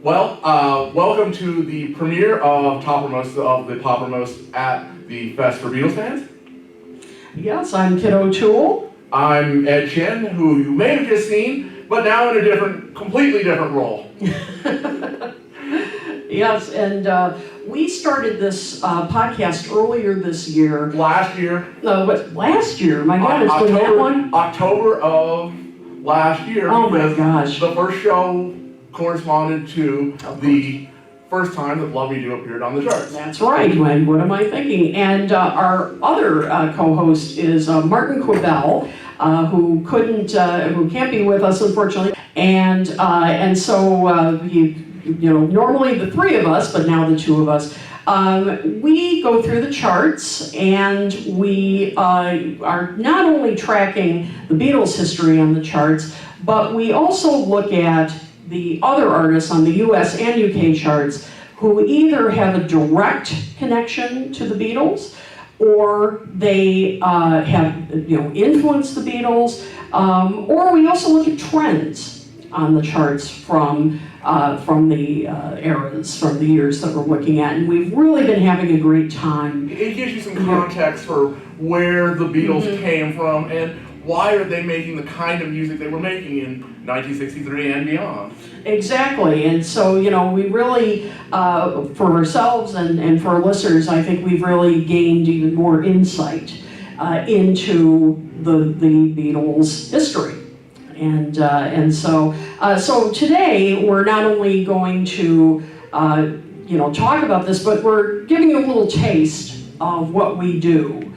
Welcome to the premiere of Toppermost of the Poppermost at the Fest for Beatles fans. Yes, I'm Kid O'Toole. I'm Ed Chen, who you may have just seen, but now in a completely different role. Yes, and we started this podcast earlier this year. Last year. Last year? My God, it's been that long? October of last year. Oh my gosh. The first show corresponded to the first time that Love Me Do appeared on the charts. That's right. What am I thinking? And our other co-host is Martin Quibell, who can't be with us unfortunately. And so normally the three of us, but now the two of us. We go through the charts, and we are not only tracking the Beatles' history on the charts, but we also look at the other artists on the US and UK charts who either have a direct connection to the Beatles, or they have influenced the Beatles, or we also look at trends on the charts from the eras, from the years that we're looking at, and we've really been having a great time. It gives you some context for where the Beatles came from and why are they making the kind of music they were making in 1963 and beyond. Exactly, and so we really, for ourselves and for our listeners, I think we've really gained even more insight into the Beatles' history. And so today we're not only going to talk about this, but we're giving you a little taste of what we do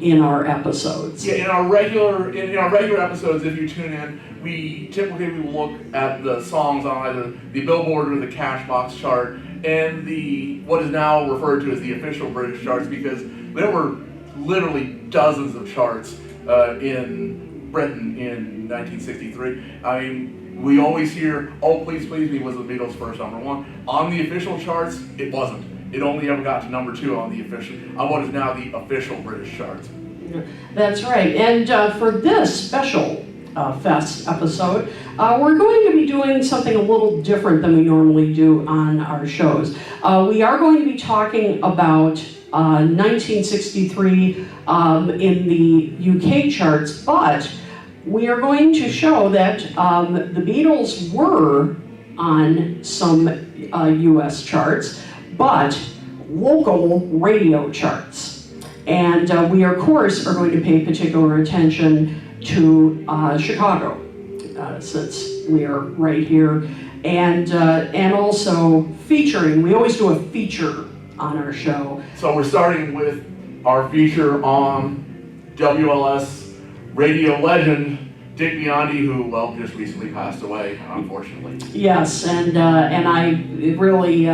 in our episodes. Yeah, in our regular episodes, if you tune in, we typically will look at the songs on either the Billboard or the Cashbox chart and what is now referred to as the official British charts, because there were literally dozens of charts in Britain in 1963. I mean, we always hear, "Oh, Please Please Me" was the Beatles' first #1. On the official charts, it wasn't. It only ever got to #2 on what is now the official British charts. That's right. And for this special Fest episode, we're going to be doing something a little different than we normally do on our shows. We are going to be talking about 1963 in the UK charts, but we are going to show that the Beatles were on some US charts, but local radio charts. And we, of course, are going to pay particular attention to Chicago, since we are right here. And also featuring, we always do a feature on our show. So we're starting with our feature on WLS radio legend Dick Biondi, who just recently passed away, unfortunately. Yes, and it really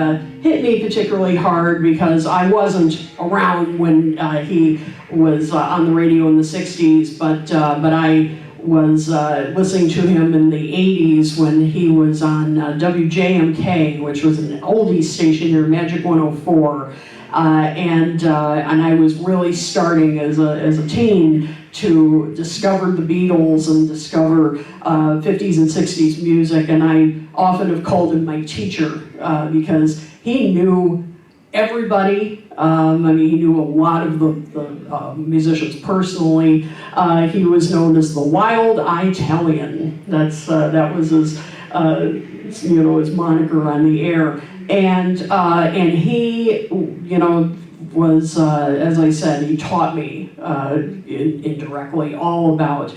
hit me particularly hard because I wasn't around when he was on the radio in the 60s, but I was listening to him in the 80s when he was on WJMK, which was an oldies station here, Magic 104, and I was really starting as a teen to discover the Beatles and discover 50s and 60s music, and I often have called him my teacher because he knew everybody. He knew a lot of the musicians personally. He was known as the Wild Italian. That was his his moniker on the air, and he was, as I said, he taught me indirectly all about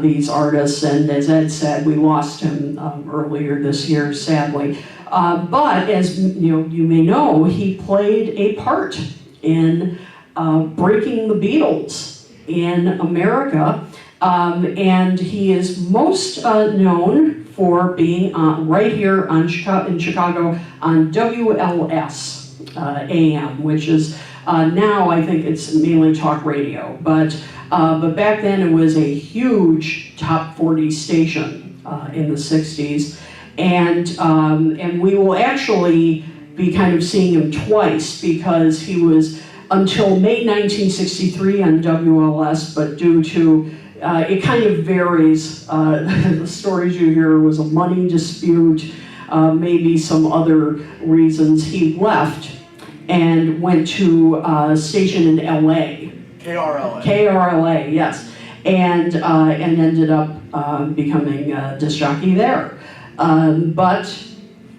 these artists, and as Ed said, we lost him earlier this year, sadly. But as you may know, he played a part in breaking the Beatles in America, and he is most known for being right here in Chicago on WLS. AM, which is now I think it's mainly talk radio, but back then it was a huge top 40 station in the 60s, and we will actually be kind of seeing him twice because he was until May 1963 on WLS, but due to it kind of varies. The stories you hear was a money dispute. maybe some other reasons, he left and went to a station in LA. KRLA. KRLA, yes. And ended up becoming a disc jockey there. But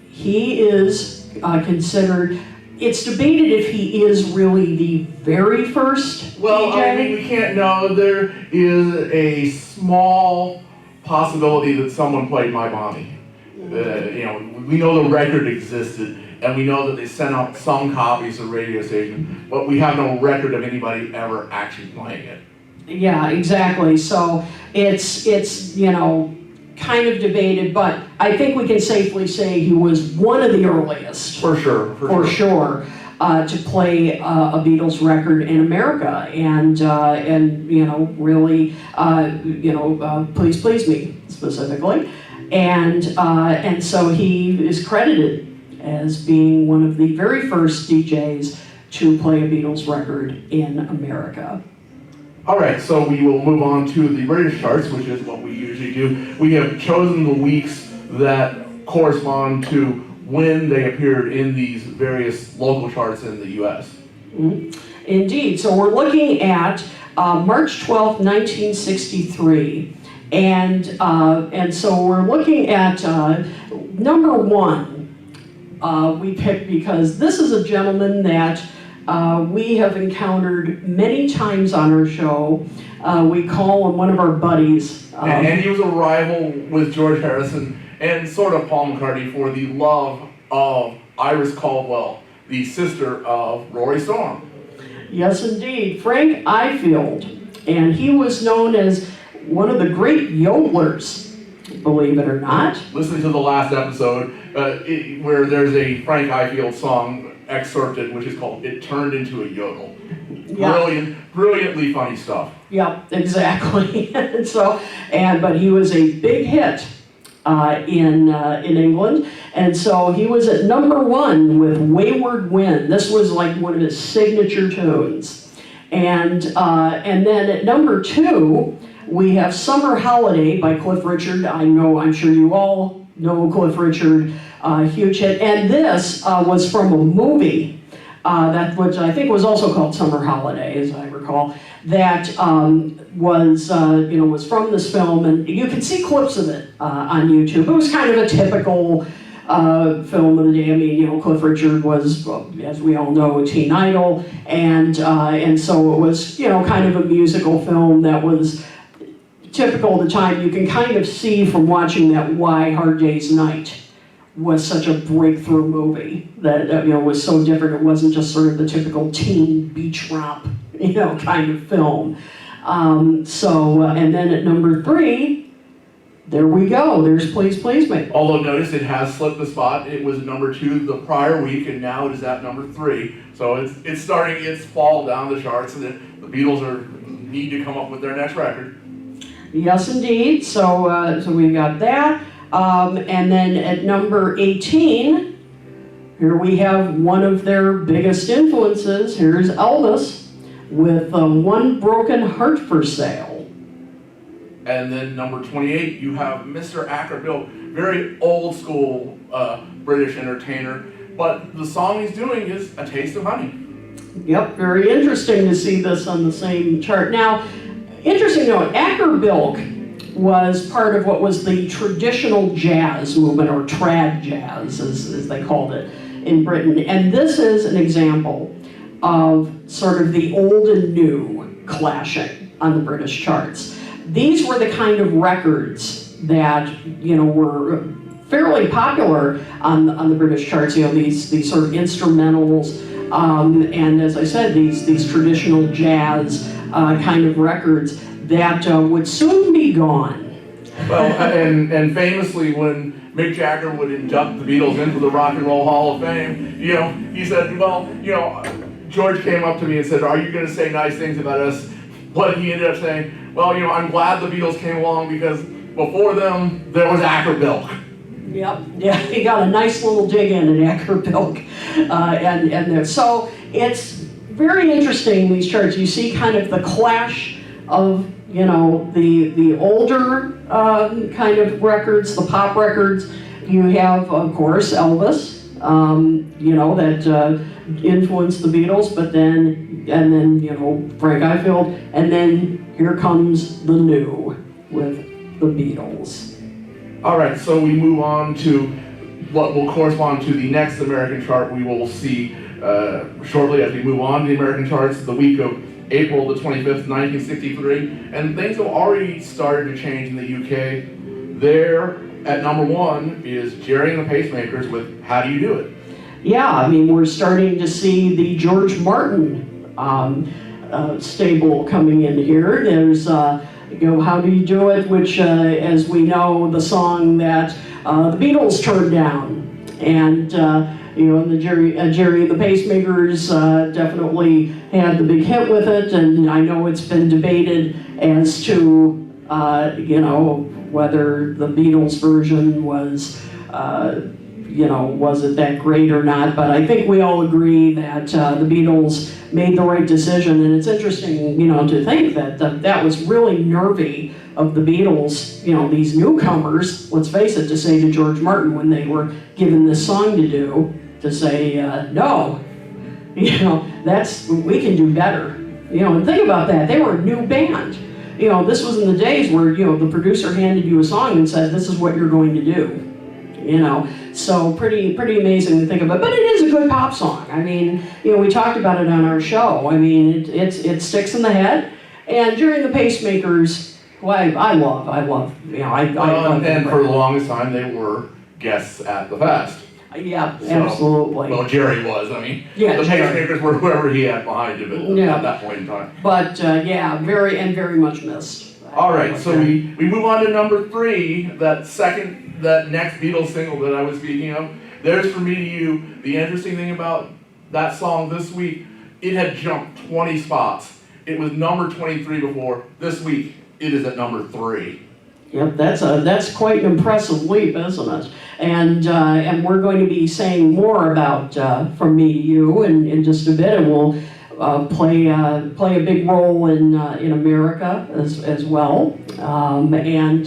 he is considered, it's debated if he is really the very first Well, DJ. I mean, we can't know. There is a small possibility that someone played My Mommy. We know the record existed, and we know that they sent out some copies to the radio station, but we have no record of anybody ever actually playing it. Yeah, exactly. So it's kind of debated, but I think we can safely say he was one of the earliest. For sure. For sure. To play a Beatles record in America, and really, Please Please Me specifically, and so he is credited as being one of the very first DJs to play a Beatles record in America. All right, so we will move on to the British charts, which is what we usually do. We have chosen the weeks that correspond to when they appeared in these various local charts in the U.S. Mm-hmm. Indeed. So we're looking at March 12th, 1963. And so we're looking at number one. We picked because this is a gentleman that we have encountered many times on our show. We call him one of our buddies. And he was a rival with George Harrison and sort of Paul McCartney for the love of Iris Caldwell, the sister of Rory Storm. Yes, indeed. Frank Ifield. And he was known as one of the great yodelers, believe it or not. Listen to the last episode where there's a Frank Ifield song excerpted, which is called It Turned Into a Yodel. Yeah. Brilliantly funny stuff. Yep, exactly. But he was a big hit in England, and so he was at number one with Wayward Wind. This was like one of his signature tunes, and then at number two we have Summer Holiday by Cliff Richard. I'm sure you all know Cliff Richard, huge hit, and this was from a movie. Which I think was also called Summer Holiday, as I recall, that was from this film, and you can see clips of it on YouTube. It was kind of a typical film of the day. I mean, Cliff Richard was, as we all know, a teen idol, and so it was, kind of a musical film that was typical of the time. You can kind of see from watching that why Hard Day's Night was such a breakthrough movie that was so different. It wasn't just sort of the typical teen beach romp kind of film. And then at number three, there we go. There's Please Please Me. Although notice it has slipped a spot. It was number two the prior week, and now it is at number three. So it's starting its fall down the charts, and the Beatles need to come up with their next record. Yes, indeed. So we got that. And then at number 18, here we have one of their biggest influences. Here's Elvis with One Broken Heart for Sale. And then number 28, you have Mr. Ackerbill, very old school British entertainer, but the song he's doing is A Taste of Honey. Yep, very interesting to see this on the same chart. Now, interesting note, Ackerbill was part of what was the traditional jazz movement, or trad jazz, as they called it in Britain. And this is an example of sort of the old and new clashing on the British charts. These were the kind of records that, were fairly popular on the British charts, these sort of instrumentals, and as I said, these traditional jazz kind of records that would soon be gone. Well, and famously, when Mick Jagger would induct the Beatles into the Rock and Roll Hall of Fame, he said, George came up to me and said, "Are you going to say nice things about us?" What he ended up saying, "Well, I'm glad the Beatles came along because before them, there was Ackerbill." Yep, yeah, he got a nice little dig in at Ackerbill. So it's very interesting, these charts. You see kind of the clash of the older kind of records, the pop records, You have, of course, Elvis, that influenced the Beatles, and then, Frank Ifield, and then here comes the new with the Beatles. All right, so we move on to what will correspond to the next American chart we will see shortly as we move on to the American charts, the week of April the 25th, 1963, and things have already started to change in the UK. There, at number 1, is Jerry and the Pacemakers with How Do You Do It? Yeah, I mean, we're starting to see the George Martin stable coming in here. There's, How Do You Do It, which, as we know, the song that the Beatles turned down. And, and the Jerry and the Pacemakers definitely had the big hit with it. And I know it's been debated as to, whether the Beatles version was, was it that great or not? But I think we all agree that the Beatles made the right decision. And it's interesting, to think that that was really nervy of the Beatles, these newcomers, let's face it, to say to George Martin when they were given this song to do, to say, no, we can do better. And think about that, they were a new band. This was in the days where, the producer handed you a song and said, this is what you're going to do. So pretty amazing to think about. But it is a good pop song. I mean, we talked about it on our show. I mean, it sticks in the head. And during the Pacemakers, well, I love. And for the longest time, they were guests at the fest. Yeah, absolutely. Well, Jerry was. I mean, yeah, the Jerry. Pacemakers were whoever he had behind him at that point in time. But very much missed. All right, so we move on to number 3, that next Beatles single that I was speaking of. There's For Me to You. The interesting thing about that song this week, it had jumped 20 spots. It was number 23 before. This week, it is at number 3. Yep, that's quite an impressive leap, isn't it? And we're going to be saying more about From Me to You in just a bit, and we'll play a big role in America as well. And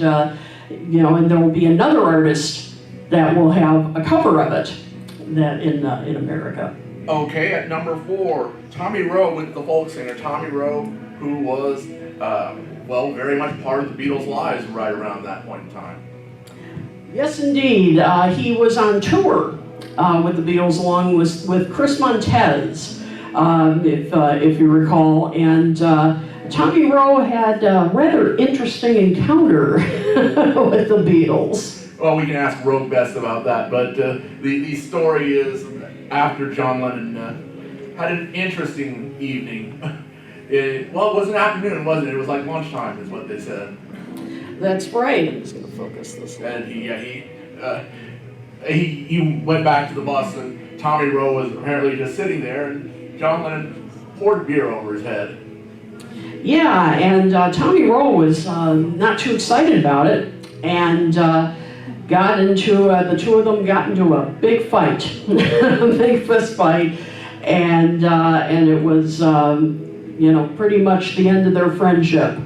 there will be another artist that will have a cover of it that in America. Okay, at number 4, Tommy Roe with the folk singer. Tommy Roe, who was very much part of the Beatles' lives right around that point in time. Yes, indeed. He was on tour with the Beatles along with Chris Montez, if you recall. And Tommy Roe had a rather interesting encounter with the Beatles. Well, we can ask Roe best about that, but the story is after John Lennon had an interesting evening. It was an afternoon, wasn't it? It was like lunchtime, is what they said. That's right. I'm just going to focus this. And he went back to the bus, and Tommy Roe was apparently just sitting there, and John Lennon poured beer over his head. Yeah, and Tommy Roe was not too excited about it, and the two of them got into a big fight, a big fist fight, and it was pretty much the end of their friendship.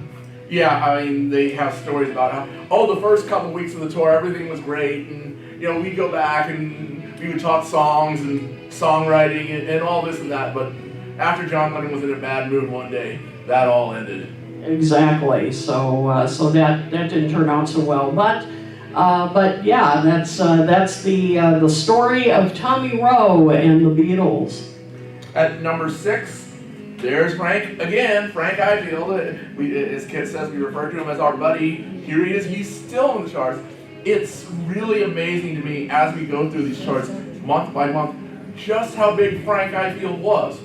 Yeah, I mean, they have stories about how, the first couple weeks of the tour, everything was great, and, we'd go back and we would talk songs and songwriting and all this and that, but after John Lennon was in a bad mood one day, that all ended. Exactly, so that didn't turn out so well, but yeah, that's the story of Tommy Roe and the Beatles. At number 6, there's Frank again, Frank Ifield. As Kit says, we refer to him as our buddy. Here he is, he's still in the charts. It's really amazing to me as we go through these charts month by month, just how big Frank Ifield was.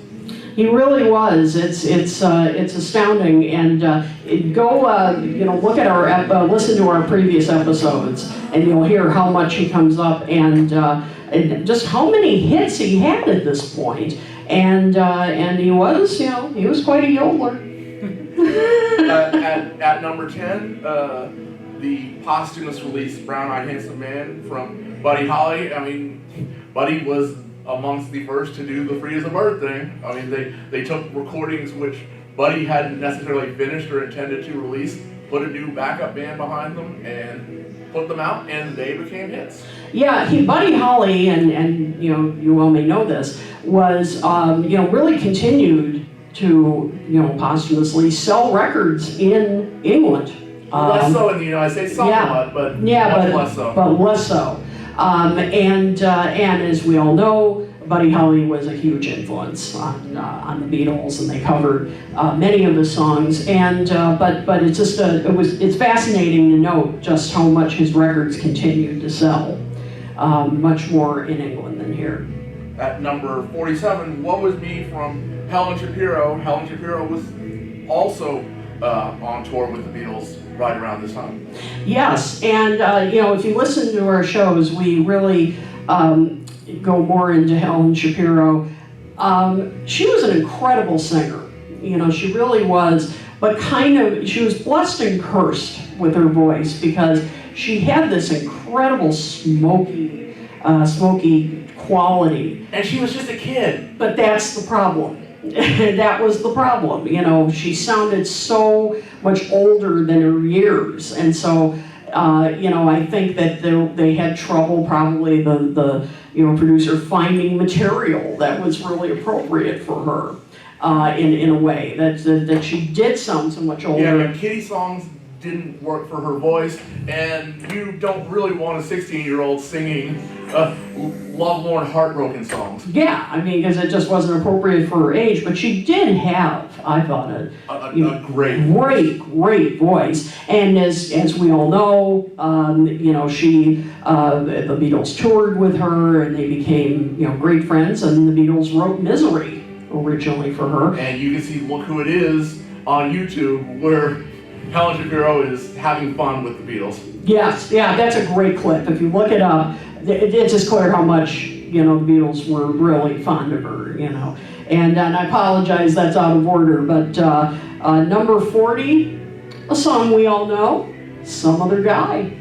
He really was. It's astounding. And look at listen to our previous episodes, and you'll hear how much he comes up and just how many hits he had at this point. And he was quite a yodeler. At number 10, the posthumous release, Brown Eyed Handsome Man from Buddy Holly. I mean, Buddy was amongst the first to do the Free as a Bird thing. I mean, they took recordings which Buddy hadn't necessarily finished or intended to release, put a new backup band behind them and put them out, and they became hits. Yeah, Buddy Holly, and you all may know this, was really continued to posthumously sell records in England. Less so in the United States, somewhat, but much less so. But less so. And as we all know, Buddy Holly was a huge influence on the Beatles, and they covered many of the songs. And but it's just it's fascinating to note just how much his records continued to sell, much more in England than here. At number 47, What Was Me from Helen Shapiro. Helen Shapiro was also on tour with the Beatles right around this time. Yes, and if you listen to our shows, we really go more into Helen Shapiro. She was an incredible singer. She really was, but she was blessed and cursed with her voice because she had this incredible smoky quality. And she was just a kid. But that's the problem. That was the problem. She sounded so much older than her years, and so I think that they had trouble, probably the producer, finding material that was really appropriate for her in a way that she did sound so much older. Yeah, but kiddie songs didn't work for her voice, and you don't really want a 16-year-old singing lovelorn, heartbroken songs. Yeah, because it just wasn't appropriate for her age, but she did have, I thought, a great voice. And as we all know, she the Beatles toured with her, and they became great friends. And the Beatles wrote "Misery" originally for her. And you can see "Look Who It Is" on YouTube, where Helen Shapiro is having fun with the Beatles. Yes, yeah, that's a great clip. If you look it up, it's just clear how much the Beatles were really fond of her. And I apologize, that's out of order, but number 40, a song we all know, "Some Other Guy"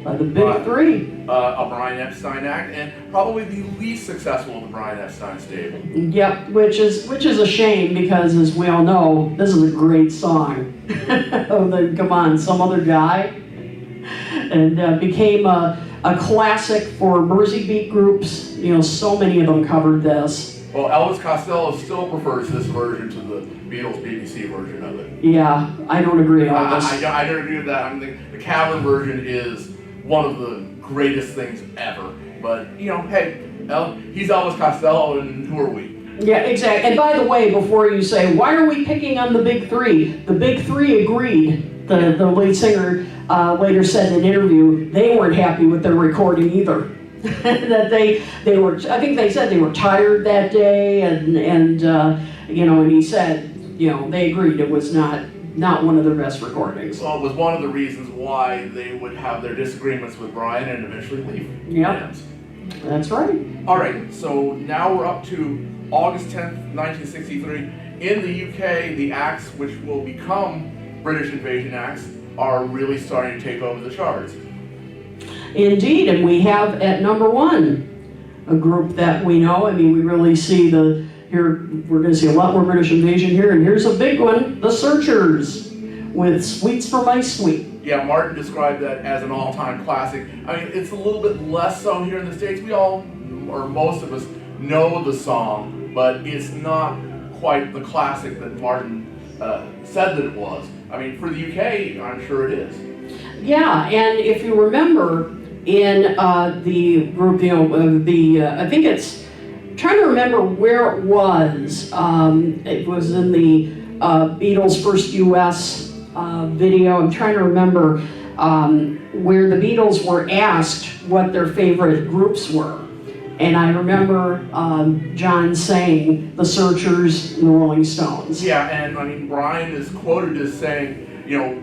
by the Big Three. A Brian Epstein act, and probably the least successful of the Brian Epstein stable. Yep, which is a shame, because as we all know, this is a great song. Come on, "Some Other Guy," and became a classic for Mersey beat groups. So many of them covered this. Well, Elvis Costello still prefers this version to the Beatles BBC version of it. Yeah, I don't agree, Elvis. I don't agree with that. The cavern version is one of the greatest things ever. But, hey, he's Elvis Costello, and who are we? Yeah, exactly. And by the way, before you say, why are we picking on the Big Three? The Big Three agreed. The lead singer later said in an interview they weren't happy with their recording either. That they were, I think they said they were tired that day, and he said, they agreed it was not one of their best recordings. Well, it was one of the reasons why they would have their disagreements with Brian and eventually leave. Yep, that's right. All right, so now we're up to August 10th, 1963. In the UK, the acts which will become British invasion acts are really starting to take over the charts. Indeed, and we have at number 1 a group that we know. We really see here, we're going to see a lot more British invasion here, and here's a big one, The Searchers, with "Sweets for My Sweet." Yeah, Martin described that as an all-time classic. It's a little bit less so here in the States. We all, or most of us, know the song, but it's not quite the classic that Martin said that it was. For the UK, I'm sure it is. Yeah, and if you remember, in the group, I think it's, I'm trying to remember where it was. It was in the Beatles' first US video. I'm trying to remember where the Beatles were asked what their favorite groups were. And I remember John saying The Searchers and the Rolling Stones. Yeah, and Brian is quoted as saying,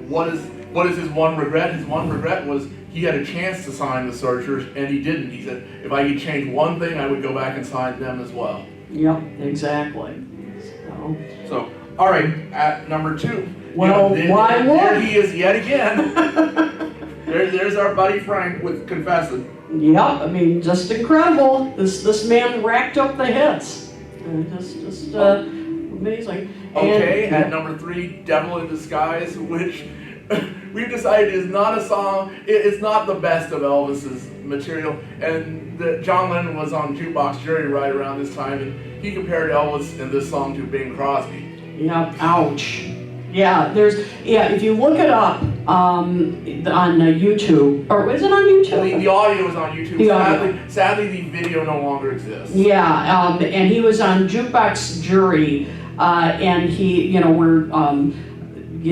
what is his one regret? His one regret was he had a chance to sign The Searchers, and he didn't. He said, if I could change one thing, I would go back and sign them as well. Yep, exactly. So all right, at number 2. Well, why would? There he is yet again. there's our buddy Frank with Confessin'. Yep, just incredible. This man racked up the hits. Just amazing. Okay, at number 3, Devil in Disguise, which we've decided is not a song, it's not the best of Elvis's material, and that John Lennon was on Jukebox Jury right around this time, and he compared Elvis in this song to Bing Crosby. Yep, ouch. Yeah, if you look it up on YouTube, or is it on YouTube? The audio is on YouTube. Sadly, the video no longer exists. Yeah, and he was on Jukebox Jury, and he, where,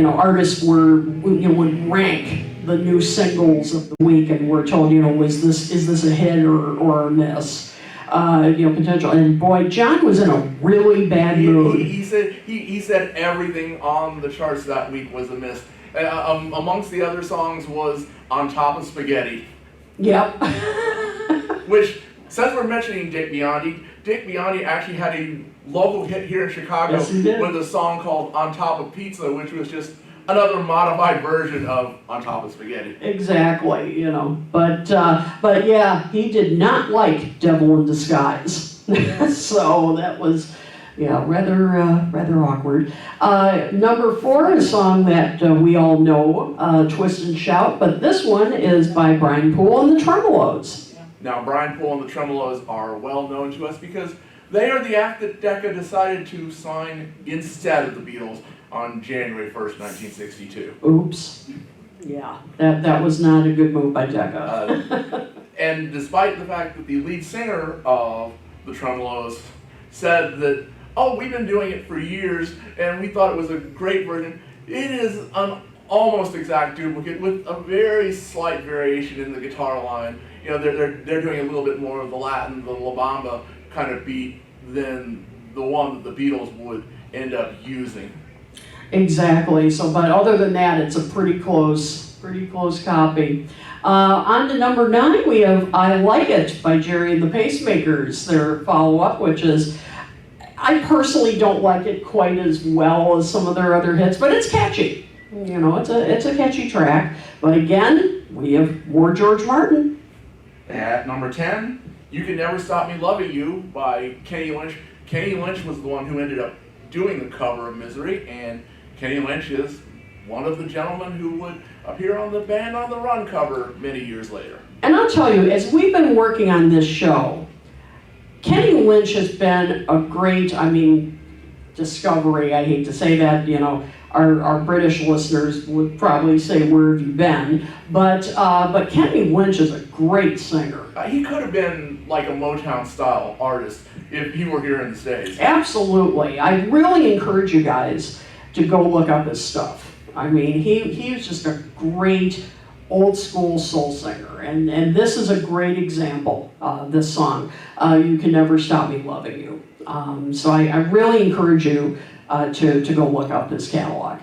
artists would rank the new singles of the week, and we're told, is this a hit or a miss? Potential. And boy, John was in a really bad mood. He said everything on the charts that week was a miss. Amongst the other songs was "On Top of Spaghetti." Yep. Which, since we're mentioning Dick Biondi actually had a local hit here in Chicago with a song called "On Top of Pizza," which was just another modified version of "On Top of Spaghetti." Exactly, but yeah, he did not like "Devil in Disguise," so that was, rather awkward. Number 4 is a song that we all know, "Twist and Shout," but this one is by Brian Poole and the Tremolos. Now, Brian Poole and the Tremolos are well known to us because they are the act that Decca decided to sign instead of the Beatles on January 1st, 1962. Oops. Yeah, that was not a good move by Decca. And despite the fact that the lead singer of the Tremolos said that, we've been doing it for years and we thought it was a great version, it is an almost exact duplicate with a very slight variation in the guitar line. They're doing a little bit more of the Latin, the La Bamba kind of beat than the one that the Beatles would end up using. Exactly. But other than that, it's a pretty close copy. On to number 9, we have "I Like It" by Jerry and the Pacemakers, their follow-up, which is, I personally don't like it quite as well as some of their other hits, but it's catchy. It's a catchy track. But again, we have more George Martin. At number 10, "You Can Never Stop Me Loving You" by Kenny Lynch. Kenny Lynch was the one who ended up doing the cover of "Misery," and Kenny Lynch is one of the gentlemen who would appear on the Band on the Run cover many years later. And I'll tell you, as we've been working on this show, Kenny Lynch has been a great, discovery. I hate to say that, our British listeners would probably say, "Where have you been?" But Kenny Lynch is a great singer. He could have been like a Motown-style artist if he were here in the States. Absolutely. I really encourage you guys to go look up his stuff. He was just a great old school soul singer, and this is a great example, this song, "You Can Never Stop Me Loving You." So I really encourage you to go look up his catalog.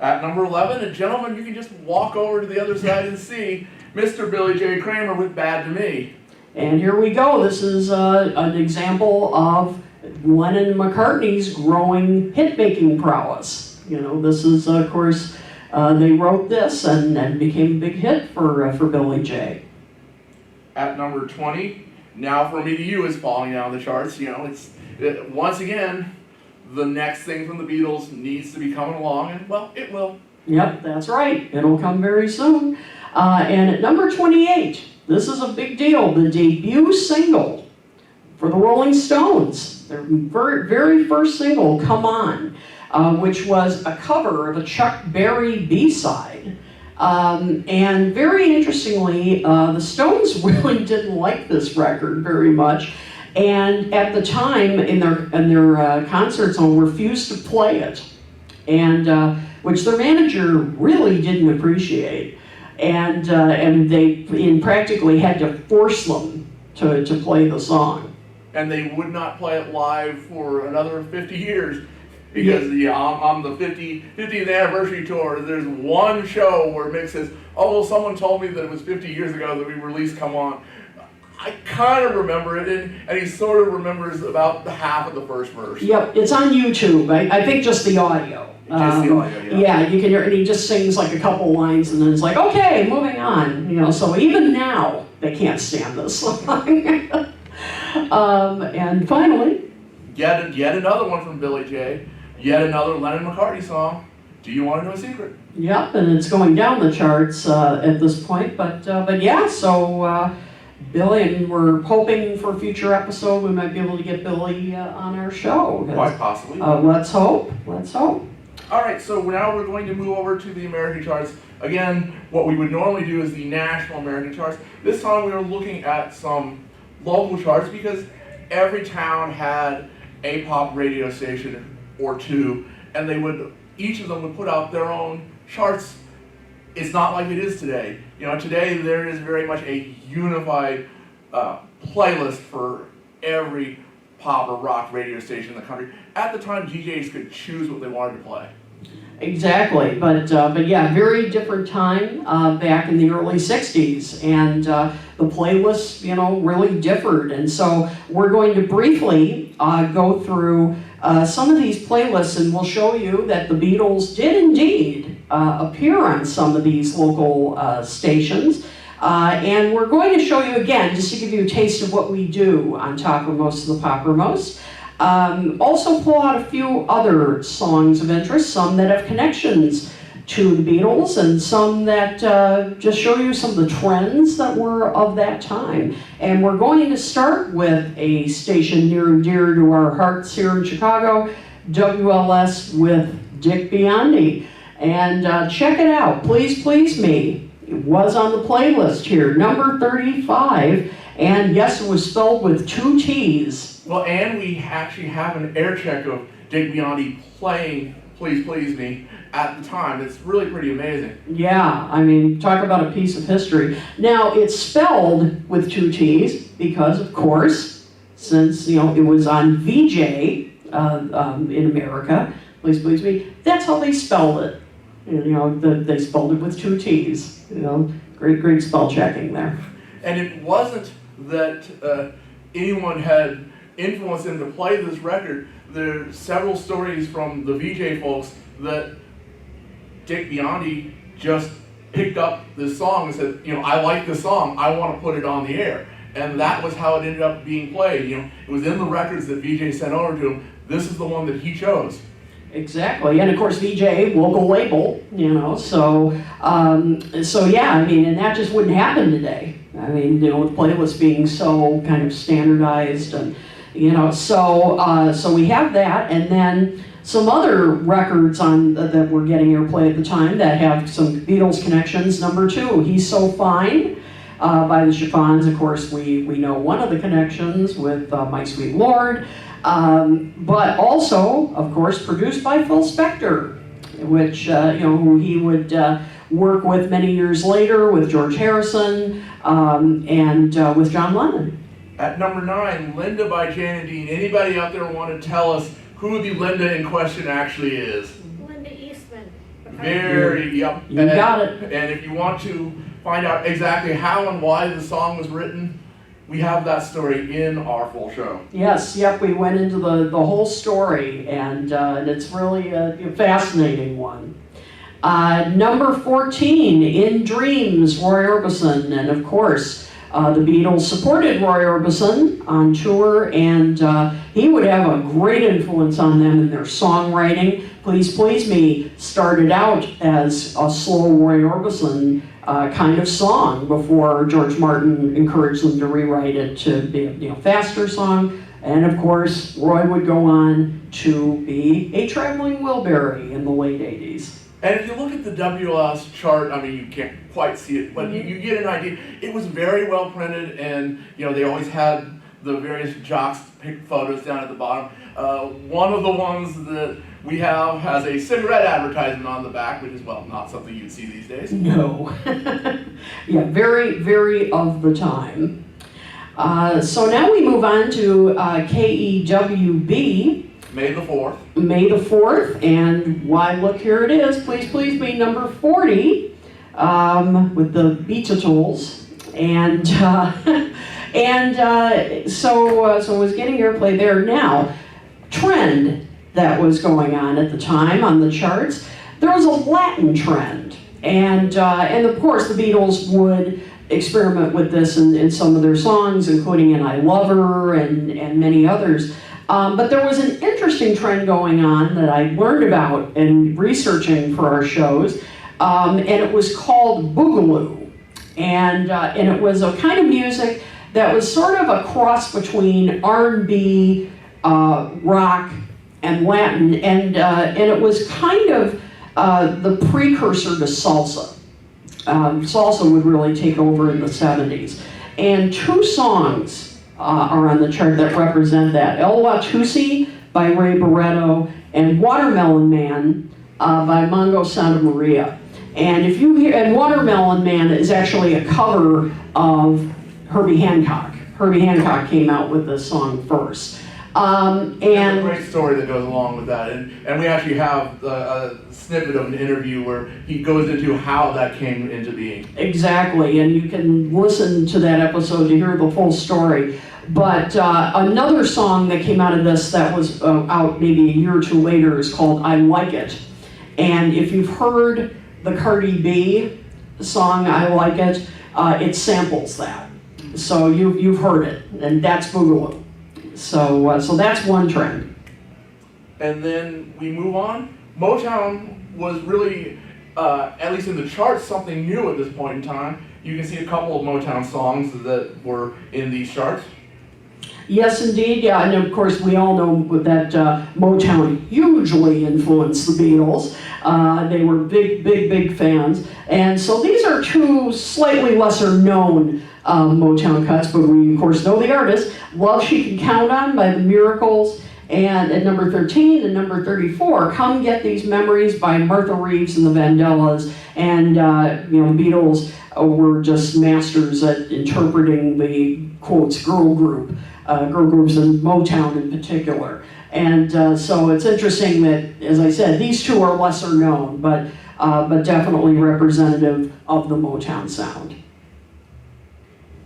At number 11, a gentleman you can just walk over to the other side and see, Mr. Billy J. Kramer with "Bad to Me." And here we go. This is an example of Lennon and McCartney's growing hit-making prowess. This is, of course, they wrote this and became a big hit for Billy J. At number 20, "Now From Me to You" is falling down the charts. Once again, the next thing from the Beatles needs to be coming along, and well, it will. Yep, that's right. It'll come very soon. And at number 28, this is a big deal. The debut single for the Rolling Stones, their very, very first single, "Come On," which was a cover of a Chuck Berry B-side. And very interestingly, the Stones really didn't like this record very much, and at the time in their concerts, refused to play it, and which their manager really didn't appreciate, and they practically had to force them to play the song. And they would not play it live for another 50 years. Because on the 50th anniversary tour, there's one show where Mick says, someone told me that it was 50 years ago that we released "Come On." I kind of remember it, and he sort of remembers about the half of the first verse. Yep, it's on YouTube. I think just the audio. Just the audio, yeah. Yeah, you can hear, and he just sings like a couple lines, and then it's like, okay, moving on. So even now, they can't stand this song. And finally, yet another one from Billy J. Yet another Lennon-McCartney song, Do you want to know a secret? Yep, and it's going down the charts at this point. But yeah, so Billy, and we're hoping for a future episode we might be able to get Billy on our show. Quite possibly. Let's hope. Let's hope. All right, so now we're going to move over to the American charts. Again, what we would normally do is the national American charts. This time we are looking at some local charts because every town had a pop radio station or two, and each of them would put out their own charts. It's not like it is today. Today there is very much a unified playlist for every pop or rock radio station in the country. At the time, DJs could choose what they wanted to play. Exactly, but yeah, very different time back in the early 60s, and the playlists, really differed. And so we're going to briefly go through some of these playlists, and we'll show you that the Beatles did indeed appear on some of these local stations. And we're going to show you again, just to give you a taste of what we do on top of most of the Poppermost. Also pull out a few other songs of interest, some that have connections to the Beatles and some that just show you some of the trends that were of that time. And we're going to start with a station near and dear to our hearts here in Chicago, WLS with Dick Biondi. And check it out, Please Please Me. It was on the playlist here, number 35. And yes, it was spelled with 2 T's. Well, and we actually have an air check of Dick Biondi playing Please Please Me at the time. It's really pretty amazing. Yeah, I mean, talk about a piece of history. Now, it's spelled with 2 T's because, of course, since, it was on VJ in America, Please Please Me, that's how they spelled it. They spelled it with 2 T's. Great spell checking there. And it wasn't that anyone had influenced him to play this record. There are several stories from the VJ folks that Dick Biondi just picked up this song and said, I like this song, I want to put it on the air. And that was how it ended up being played. It was in the records that VJ sent over to him. This is the one that he chose. Exactly, and of course VJ, local label, so yeah, I mean, and that just wouldn't happen today. I mean, with playlists being so kind of standardized, and so we have that, and then some other records on that were getting airplay at the time that have some Beatles connections. Number 2, He's So Fine by the Chiffons. Of course, we know one of the connections with My Sweet Lord. But also, of course, produced by Phil Spector, which, who he would work with many years later with George Harrison and with John Lennon. At number 9, Linda by Jan and Dean. Anybody out there want to tell us who the Linda in question actually is? Linda Eastman. Yep. You got it. And if you want to find out exactly how and why the song was written, we have that story in our full show. Yes, yep, we went into the whole story, and it's really a fascinating one. Number 14, In Dreams, Roy Orbison, and of course, the Beatles supported Roy Orbison on tour, and he would have a great influence on them in their songwriting. Please Please Me started out as a slow Roy Orbison kind of song before George Martin encouraged them to rewrite it to be a faster song. And of course, Roy would go on to be a traveling Wilbury in the late 80s. And if you look at the WLS chart, I mean, you can't quite see it, but you get an idea. It was very well printed, and they always had the various jocks pick photos down at the bottom. One of the ones that we have has a cigarette advertisement on the back, which is, well, not something you'd see these days. No. Yeah, very, very of the time. So now we move on to KEWB. May the 4th. May the 4th, and why, look, here it is. Please Please Me, number 40, with the Beatles. And so it was getting airplay there. Now, trend that was going on at the time on the charts, there was a Latin trend, and of course the Beatles would experiment with this in some of their songs, including in I Love Her and many others. But there was an interesting trend going on that I learned about in researching for our shows, and it was called Boogaloo. And it was a kind of music that was sort of a cross between R&B, rock, and Latin, and it was kind of the precursor to salsa. Salsa would really take over in the 70s. And two songs are on the chart that represent that. El Watusi by Ray Barretto and Watermelon Man by Mongo Santa Maria. And if you hear, and Watermelon Man is actually a cover of Herbie Hancock. Herbie Hancock came out with this song first. And there's a great story that goes along with that, and we actually have a snippet of an interview where he goes into how that came into being. Exactly, and you can listen to that episode to hear the full story. But another song that came out of this that was out maybe a year or two later is called I Like It. And if you've heard the Cardi B song I Like It, it samples that. So you've heard it, and that's Boogaloo. So that's one trend. And then we move on. Motown was really, at least in the charts, something new at this point in time. You can see a couple of Motown songs that were in these charts. Yes, indeed. Yeah, and of course we all know that Motown hugely influenced the Beatles. They were big fans. And so these are two slightly lesser known Motown cuts, but we of course know the artist. Love She Can Count On by the Miracles. And at number 13 and number 34, Come Get These Memories by Martha Reeves and the Vandellas. And the Beatles were just masters at interpreting the, quotes, girl groups in Motown in particular. And so it's interesting that, as I said, these two are lesser known, but definitely representative of the Motown sound.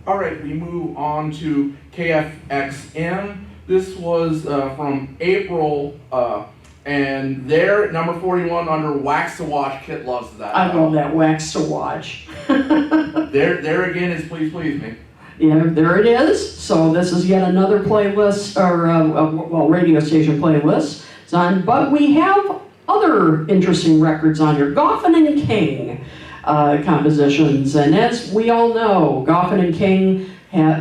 All right, we move on to KFXM. This was from April, and they're at number 41 under Wax to Watch. Kit loves that. I love that, Wax to Watch. There again is Please Please Me. Yeah, there it is. So this is yet another playlist, or radio station playlist. But we have other interesting records on here. Goffin and King compositions, and as we all know, Goffin and King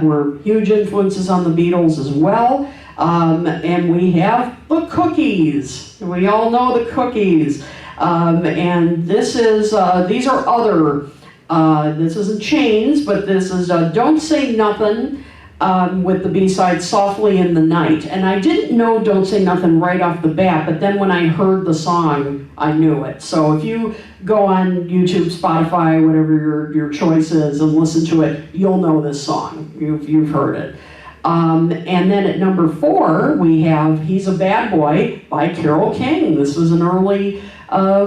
were huge influences on the Beatles as well. And we have the Cookies. We all know the Cookies. And this is these are other. This isn't Chains, but this is Don't Say Nothing with the B-side Softly in the Night. And I didn't know Don't Say Nothing right off the bat, but then when I heard the song, I knew it. So if you go on YouTube, Spotify, whatever your choice is, and listen to it, you'll know this song. You've heard it. And then at number 4, we have He's a Bad Boy by Carole King. This was an early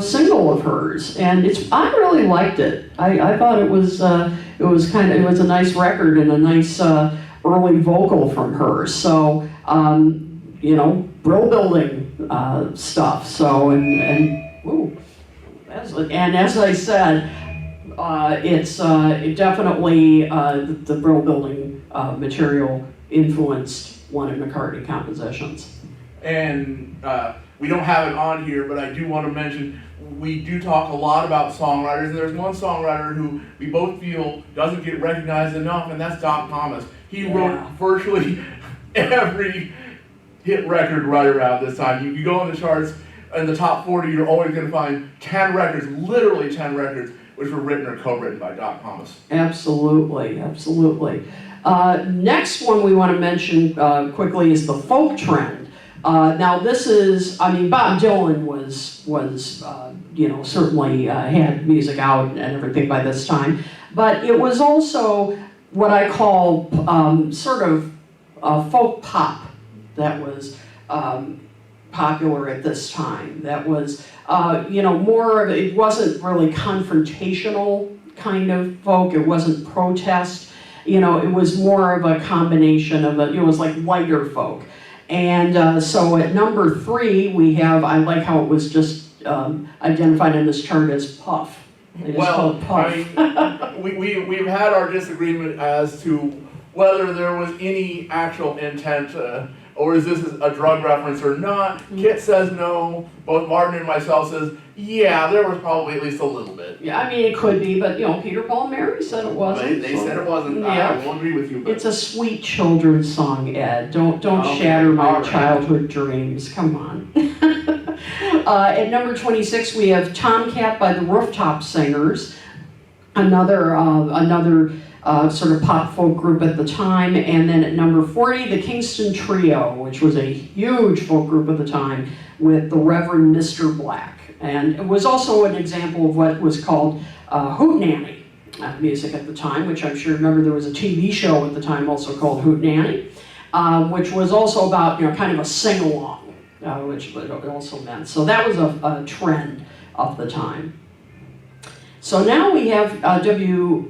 single of hers, and I really liked it. I thought it was a nice record and a nice early vocal from her. So brill building stuff. So and as I said, it's definitely the brill building material influenced one of McCartney compositions. And we don't have it on here, but I do want to mention, we do talk a lot about songwriters, and there's one songwriter who we both feel doesn't get recognized enough, and that's Doc Thomas. He wrote virtually every hit record right around this time. You go on the charts, in the top 40, you're always going to find 10 records, literally 10 records, which were written or co-written by Doc Thomas. Absolutely. Next one we want to mention quickly is the folk trend. Now this is, Bob Dylan was certainly had music out and everything by this time, but it was also what I call sort of folk pop that was popular at this time. That was, more of, it wasn't really confrontational kind of folk, it wasn't protest, it was more of a combination of it was like lighter folk. And so at number 3, we have, I like how it was just identified in this chart as Puff. Puff. We've had our disagreement as to whether there was any actual intent or is this a drug reference or not? Kit says no. Both Martin and myself says, yeah, there was probably at least a little bit. Yeah, I mean, it could be, but Peter, Paul, and Mary said it wasn't. They said it wasn't. Yeah. I will agree with you. But It's a sweet children's song, Ed. Don't Okay, shatter my all right. childhood dreams. Come on. At number 26, we have Tomcat by the Rooftop Singers, another sort of pop folk group at the time. And then at number 40, the Kingston Trio, which was a huge folk group at the time, with the Reverend Mr. Black. And it was also an example of what was called hootenanny music at the time, which I'm sure you remember there was a TV show at the time also called Hootenanny, which was also about kind of a sing-along, which it also meant. So that was a trend of the time. So now we have NKUZ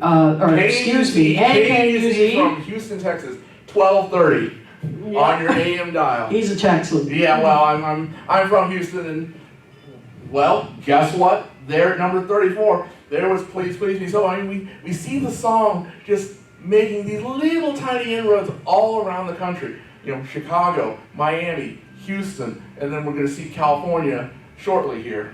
from Houston, Texas, 12:30 on your AM dial. He's a Texan. Yeah, well, I'm from Houston, and well, guess what? There at number 34, there was Please Please Me So. I mean, we see the song just making these little tiny inroads all around the country. Chicago, Miami, Houston, and then we're going to see California shortly here.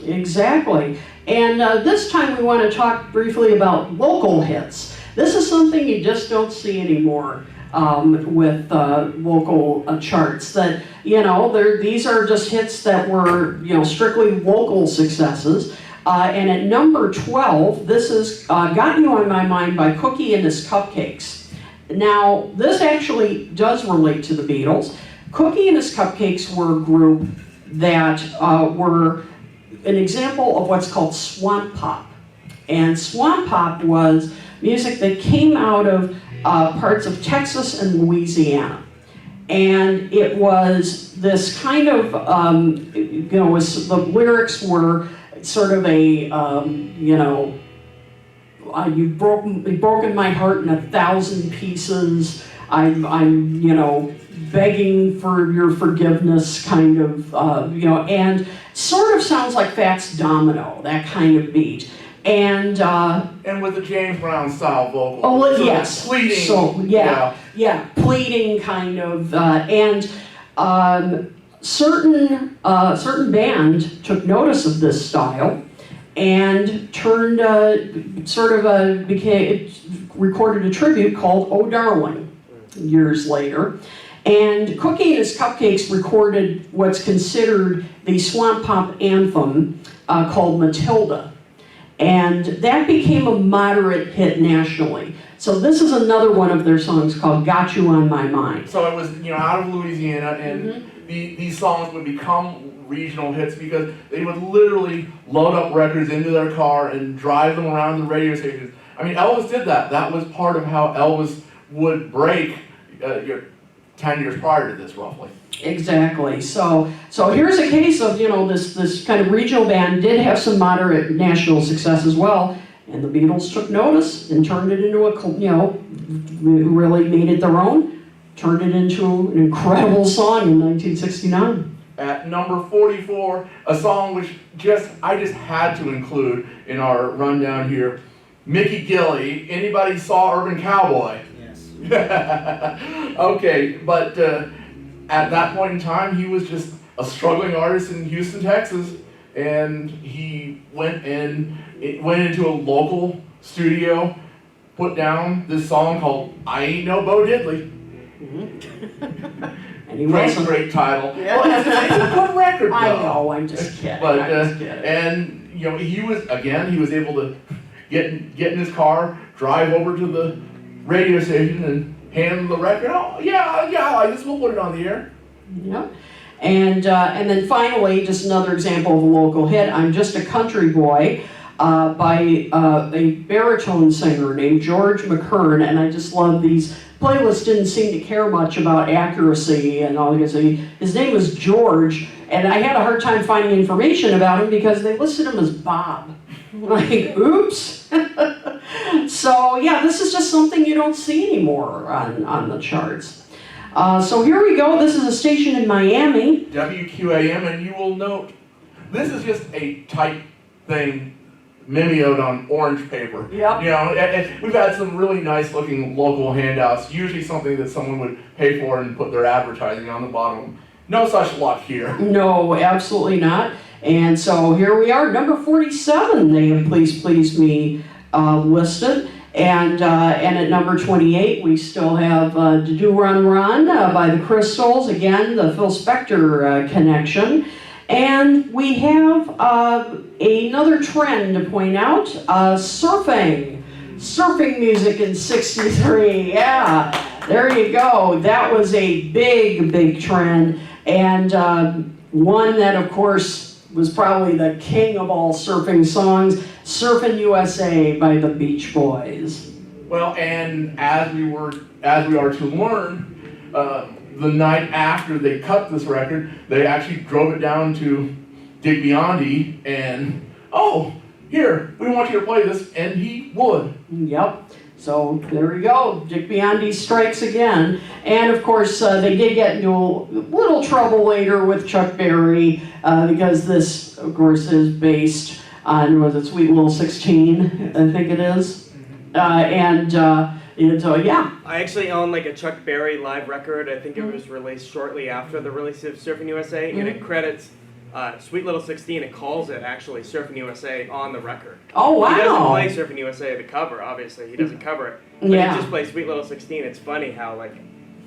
Exactly. And this time we want to talk briefly about local hits. This is something you just don't see anymore with local charts. That these are just hits that were strictly local successes. And at number 12, this is "Got You on My Mind" by Cookie and His Cupcakes. Now, this actually does relate to the Beatles. Cookie and His Cupcakes were a group that were an example of what's called swamp pop. And swamp pop was music that came out of parts of Texas and Louisiana. And it was this kind of, the lyrics were sort of a, you've broken my heart in 1,000 pieces. I'm begging for your forgiveness, kind of, and sort of sounds like Fats Domino, that kind of beat. And with the James Brown style vocal. Oh, yes. Pleading. So yeah, pleading kind of, and certain band took notice of this style and turned recorded a tribute called "Oh Darling" years later. And Cookie and His Cupcakes recorded what's considered the swamp pop anthem called "Matilda." And that became a moderate hit nationally. So this is another one of their songs called "Got You on My Mind." So it was, out of Louisiana, and these songs would become regional hits because they would literally load up records into their car and drive them around the radio stations. I mean, Elvis did that. That was part of how Elvis would break 10 years prior to this, roughly. Exactly. So here's a case of, this kind of regional band did have some moderate national success as well, and the Beatles took notice and turned it into really made it their own, turned it into an incredible song in 1969. At number 44, a song which I just had to include in our rundown here, Mickey Gilley. Anybody saw Urban Cowboy? Yes. Okay, but at that point in time, he was just a struggling artist in Houston, Texas, and he went into a local studio, put down this song called "I Ain't No Bo Diddley." And he Great title. Yeah. Well, it's a good record, though. I know, I'm just kidding. But I'm just kidding. and he was able to get in his car, drive over to the radio station, and hand the record. Oh yeah, I like this. We'll put it on the air. Yep. And then finally, just another example of a local hit, "I'm Just a Country Boy," by a baritone singer named George McKern. And I just love these playlists. Didn't seem to care much about accuracy and all this. His name was George, and I had a hard time finding information about him because they listed him as Bob. Like, oops. So yeah, this is just something you don't see anymore on the charts. So here we go. This is a station in Miami. WQAM, and you will note, this is just a type thing mimeoed on orange paper. Yep. You know, and we've had some really nice looking local handouts, usually something that someone would pay for and put their advertising on the bottom. No such luck here. No, absolutely not. And so here we are, number 47, they have Please Please Me listed. And at number 28, we still have Do Run Run by the Crystals, again, the Phil Spector connection. And we have another trend to point out, surfing music in 63, yeah, there you go. That was a big trend, and one that, of course, was probably the king of all surfing songs, Surfin' USA by the Beach Boys. Well, and as we are to learn, the night after they cut this record, they actually drove it down to Dick Biondi and, oh, here, we want you to play this, and he would. Yep. So there we go. Dick Biondi strikes again. And of course, they did get into a little trouble later with Chuck Berry because this, of course, is based on, was it Sweet Little 16, I think it is. And so, yeah. I actually own like a Chuck Berry live record. I think it was released shortly after the release of Surfing USA, and it credits Sweet Little 16. It calls it actually Surfing USA on the record. Oh, wow. He doesn't play Surfing USA the cover, obviously. He doesn't cover it. But Yeah. he just plays Sweet Little 16. It's funny how like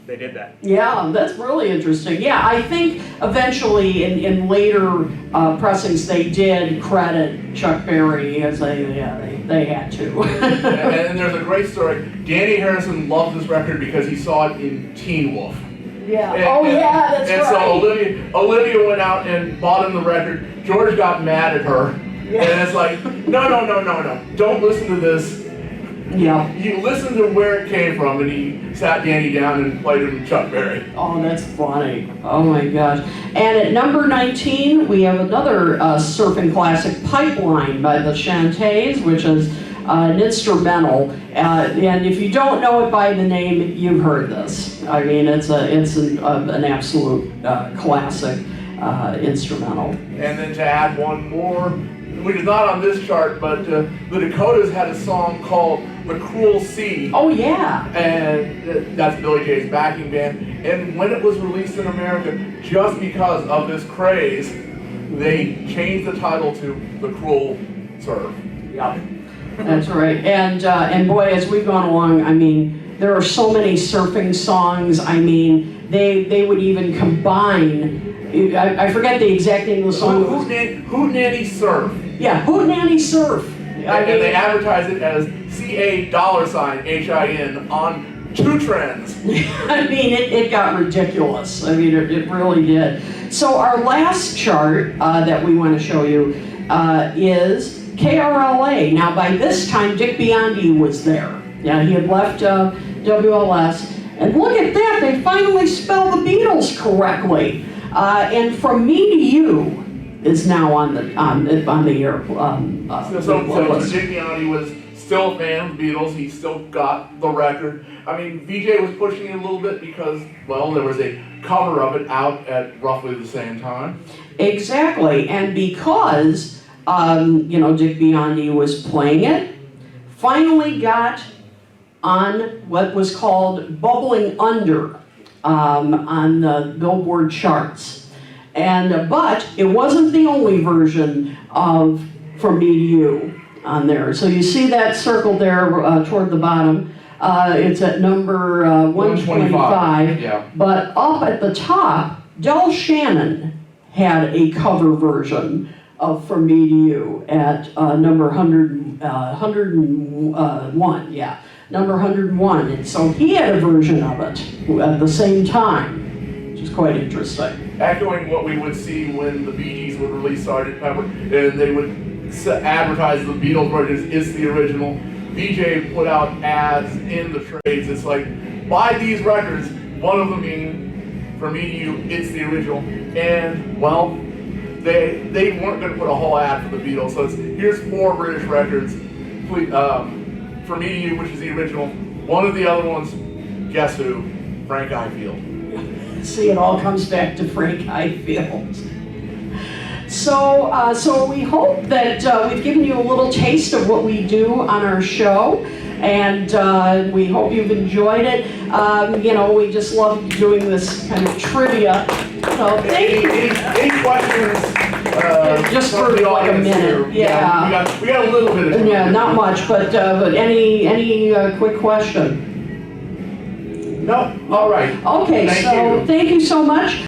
they did that. Yeah, that's really interesting. Yeah, I think eventually in later pressings they did credit Chuck Berry as they had to. And there's a great story. Danny Harrison loved this record because he saw it in Teen Wolf. Yeah. And, That's and right. so Olivia went out and bought him the record. George got mad at her. Yeah. And it's like, no. Don't listen to this. Yeah. You listen to where it came from, and he sat Danny down and played him Chuck Berry. Oh, that's funny. Oh my gosh. And at number 19, we have another surfing classic, Pipeline by the Shantays, which is an instrumental. And if you don't know it by the name, you've heard this. I mean, it's an absolute classic instrumental. And then to add one more, which is not on this chart, but the Dakotas had a song called The Cruel Sea. Oh, yeah. And that's Billy Jay's backing band. And when it was released in America, just because of this craze, they changed the title to The Cruel Surf. Yeah, that's right. And boy, as we've gone along, I mean, there are so many surfing songs. I mean, they would even combine. I forget the exact name of the song. Hootenanny Surf. Yeah, Hootenanny Surf. And they advertise it as $HIN on 2 Trends. I mean, it got ridiculous. I mean, it really did. So our last chart that we want to show you is KRLA. Now, by this time, Dick Biondi was there. Yeah, he had left WLS. And look at that, they finally spelled the Beatles correctly. And From Me to You is now on the air. So Dick Biondi was still a fan of the Beatles. He still got the record. I mean, VJ was pushing it a little bit because, well, there was a cover of it out at roughly the same time. Exactly, and because Dick Biondi was playing it, finally got on what was called Bubbling Under on the Billboard charts. And but it wasn't the only version of From Me to You on there. So you see that circle there toward the bottom. It's at number 125. Yeah. But up at the top, Del Shannon had a cover version of From Me to You at number 101. Yeah, number 101. And so he had a version of it at the same time, which is quite interesting. Echoing what we would see when the Bee Gees would release Sgt. Pepper, and they would advertise the Beatles version is the original. VJ put out ads in the trades. It's like, buy these records, one of them being From Me to You, it's the original. And, well, they weren't going to put a whole ad for the Beatles, so here's 4 British records. From Me to You, which is the original. One of the other ones, guess who? Frank Ifield. See, it all comes back to Frank Ifield. So we hope that we've given you a little taste of what we do on our show, and we hope you've enjoyed it. We just love doing this kind of trivia. So thank you. Any questions? Just from for the like a audience minute. here? Yeah. We got a little bit of time. Yeah, not much, but any quick question? No? All right. Okay, Thank so you. thank you so much.